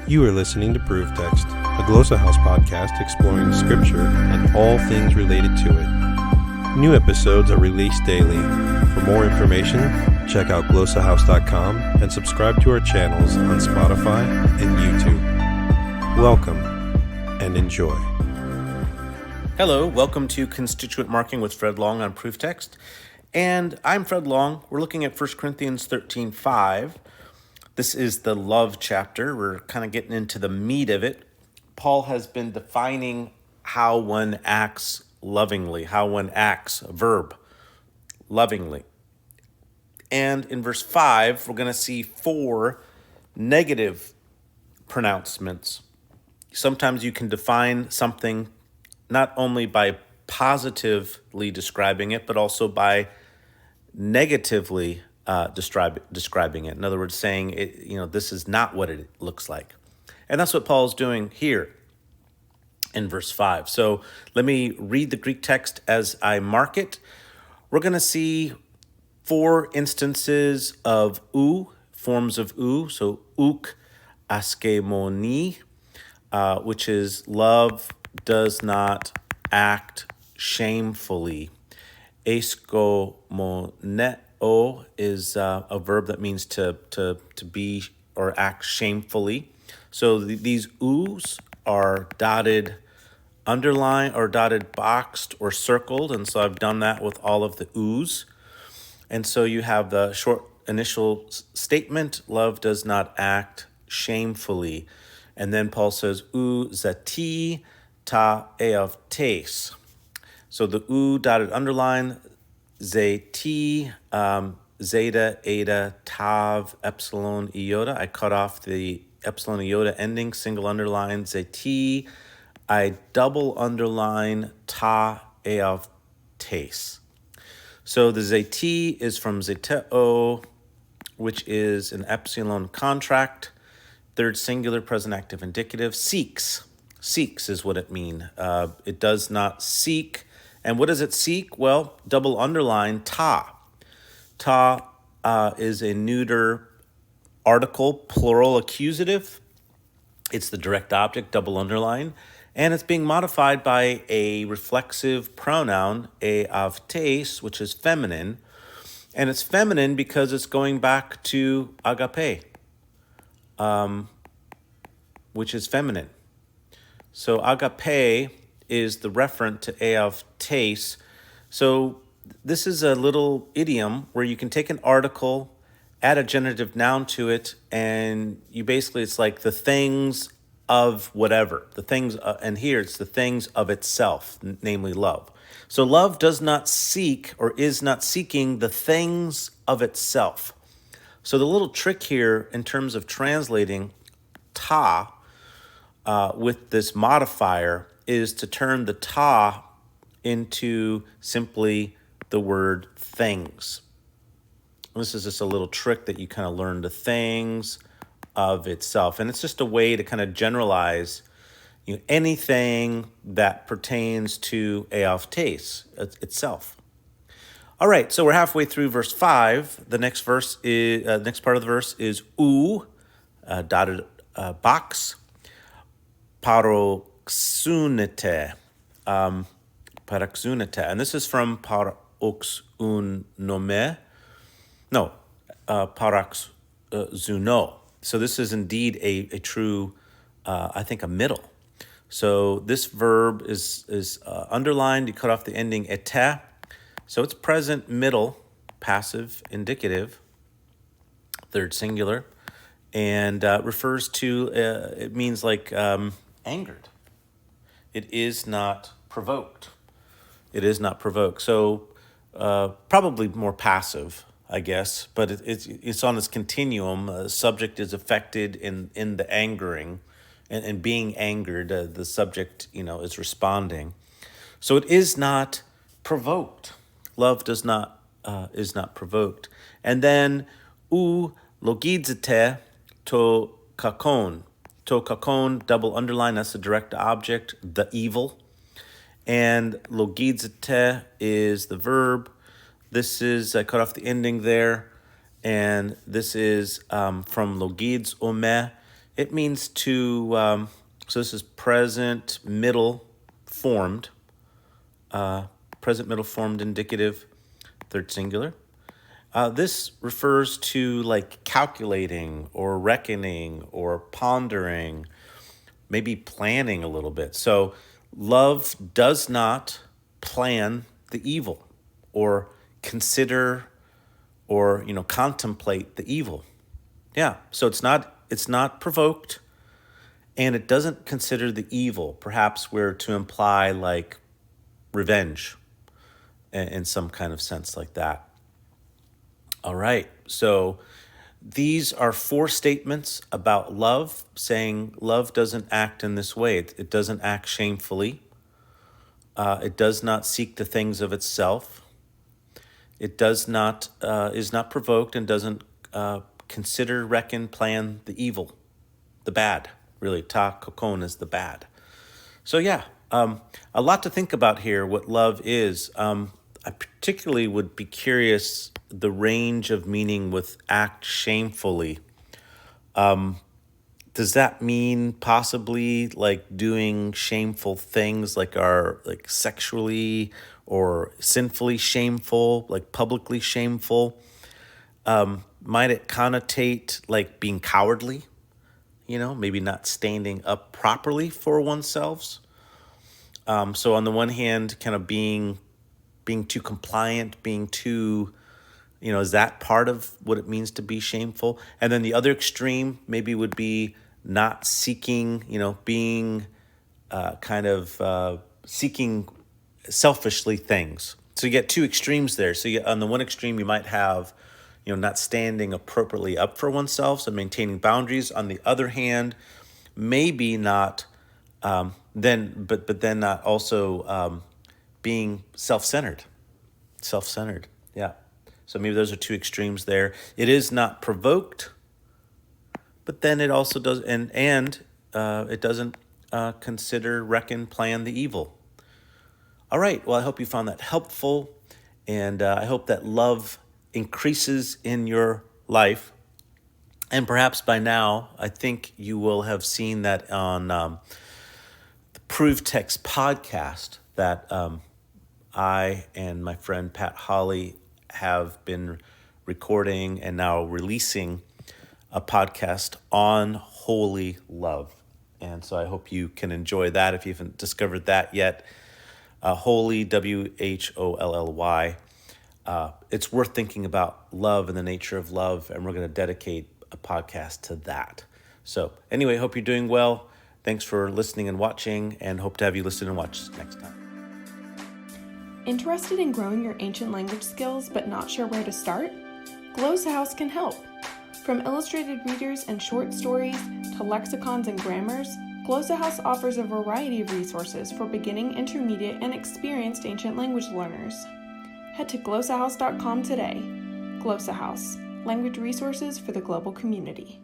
You are listening to Proof Text, a Glossa House podcast exploring Scripture and all things related to it. New episodes are released daily. For more information, check out glossahouse.com and subscribe to our channels on Spotify and YouTube. Welcome and enjoy. Hello, welcome to Constituent Marking with Fred Long on Proof Text. And I'm Fred Long. We're looking at 1 Corinthians 13:5. This is the love chapter. We're kind of getting into the meat of it. Paul has been defining how one acts lovingly, how one acts, a verb, lovingly. And in verse 5, we're going to see 4 negative pronouncements. Sometimes you can define something not only by positively describing it, but also by negatively describing it. In other words, saying it, this is not what it looks like. And that's what Paul's doing here in verse 5. So let me read the Greek text as I mark it. We're going to see 4 instances of ou, forms of ou. So ouk askemoni, which is love does not act shamefully. Eskomone is a verb that means to be or act shamefully. So these oo's are dotted, underlined, or dotted, boxed, or circled. And so I've done that with all of the oo's. And so you have the short initial statement, love does not act shamefully. And then Paul says, ou zati ta eavtes. So the ou dotted underline, zeti, zeta, eta, tav, epsilon, iota. I cut off the epsilon iota ending, single underline, zeti. I double underline ta eavtes. So the zeti is from zeteo, which is an epsilon contract. Third singular, present active indicative. Seeks. Seeks is what it means. It does not seek. And what does it seek? Well, double underline, ta. Ta is a neuter article, plural accusative. It's the direct object, double underline. And it's being modified by a reflexive pronoun, eavtes, which is feminine. And it's feminine because it's going back to agape, which is feminine. So agape is the referent to eavtes. So this is a little idiom where you can take an article, add a generative noun to it, and you basically, it's like the things of whatever. The things, and here it's the things of itself, namely love. So love does not seek or is not seeking the things of itself. So the little trick here in terms of translating ta with this modifier is to turn the ta into simply the word things. This is just a little trick that you kind of learn, the things of itself. And it's just a way to kind of generalize anything that pertains to eavtes itself. All right, so we're halfway through verse 5. The next verse is next part of the verse is ou, dotted box, paroxunete, and this is from paroxunome, paroxuno. So this is indeed a true, I think, a middle. So this verb is underlined. You cut off the ending ete. So it's present, middle, passive, indicative, third singular, and refers to, it means like angered. It is not provoked. It is not provoked. So probably more passive, I guess, but it's on this continuum. Subject is affected in the angering, and being angered, the subject, is responding. So it is not provoked. Love is not provoked. And then ou logidzete to kakon. To kakon, double underline, that's the direct object, the evil. And logidzete is the verb. This is, I cut off the ending there. And this is from logids ome. It means to, so this is present middle formed, indicative, third singular. This refers to like calculating or reckoning or pondering, maybe planning a little bit. So love does not plan the evil or consider or contemplate the evil. Yeah, so it's not provoked, and it doesn't consider the evil. Perhaps we're to imply like revenge in some kind of sense like that. All right, so these are 4 statements about love, saying love doesn't act in this way. It doesn't act shamefully. It does not seek the things of itself. It does not is not provoked and doesn't consider, reckon, plan the evil, the bad. Really, ta kokon is the bad. So yeah, a lot to think about here. What love is. I particularly would be curious the range of meaning with act shamefully. Does that mean possibly like doing shameful things, like sexually or sinfully shameful, like publicly shameful? Might it connotate like being cowardly? Maybe not standing up properly for oneself. So on the one hand, kind of being too compliant, being too, is that part of what it means to be shameful? And then the other extreme maybe would be not seeking, being seeking selfishly things. So you get 2 extremes there. So on the one extreme, you might have, not standing appropriately up for oneself and maintaining boundaries. On the other hand, maybe not, then not also being self-centered. Yeah. So maybe those are 2 extremes there. It is not provoked, but then it also does, and it doesn't consider, reckon, plan the evil. All right. Well, I hope you found that helpful, and I hope that love increases in your life. And perhaps by now, I think you will have seen that on the Proof Text podcast that I and my friend Pat Holly have been recording and now releasing a podcast on holy love. And so I hope you can enjoy that if you haven't discovered that yet. Holy, WHOLLY. It's worth thinking about love and the nature of love, and we're going to dedicate a podcast to that. So anyway, hope you're doing well. Thanks for listening and watching, and hope to have you listen and watch next time. Interested in growing your ancient language skills but not sure where to start? Glossa House can help. From illustrated readers and short stories to lexicons and grammars, Glossa House offers a variety of resources for beginning, intermediate, and experienced ancient language learners. Head to glossahouse.com today. Glossa House, language resources for the global community.